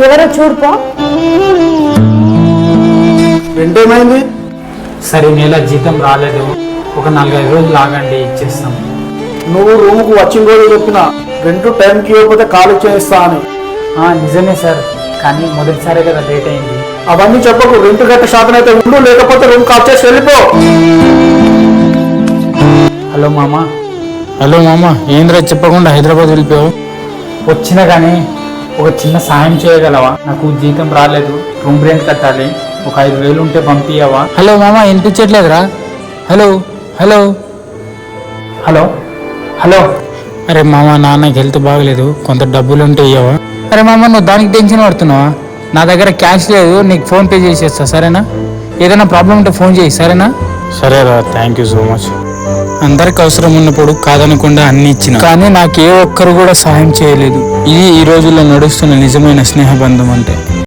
ఎవరో చూడుపో. రెండేమైంది? సరే నెల జీతం రాలేదు, ఒక 4-5 రోజులు ఆగండి ఇచ్చేస్తాం. నువ్వు రూముకు వచ్చిన రోజు చెప్పిన రెంట్ టైంకి ఇవ్వకపోతే ఖాళీ చేయిస్తా అని. నిజమే సార్, కానీ మొదటిసారి కదా లేట్ అయింది. అవన్నీ చెప్పకు. రెంట్ గట్ట శాతం అయితే ఉండు, లేకపోతే రూమ్ కాల్ చేసి వెళ్ళిపో. హలో మామ. హలో మామ, ఏంద్రా చెప్పకుండా హైదరాబాద్ వెళ్ళిపోయావు? వచ్చినా కానీ ఒక చిన్న సాయం చేయగలవా? నాకు జీతం రాలేదు, రూమ్ రెంట్ కట్టాలి, ఒక 5,000 ఉంటే పంపించవా? హలో మామ, వినిపించట్లేదురా? Hello hello hello hello. అరే మామ, నాన్నకి హెల్త్ బాగలేదు, కొంత డబ్బులు ఉంటే ఇవ్వవా? అరే మామ, నువ్వు దానికి టెన్షన్ పడుతున్నావా? నా దగ్గర క్యాష్ లేదు, నీకు ఫోన్పే చేసేస్తా, సరేనా? ఏదైనా ప్రాబ్లం ఉంటే ఫోన్ చేయి, సరేనా? సరేరా, థ్యాంక్ యూ సో మచ్. అందరికి అవసరం ఉన్నప్పుడు కాదనకుండా అన్ని ఇచ్చిన, కానీ నాకు ఏ ఒక్కరు కూడా సహాయం చేయలేదు. ఇది ఈ రోజుల్లో నడుస్తున్న నిజమైన స్నేహబంధం అంటే.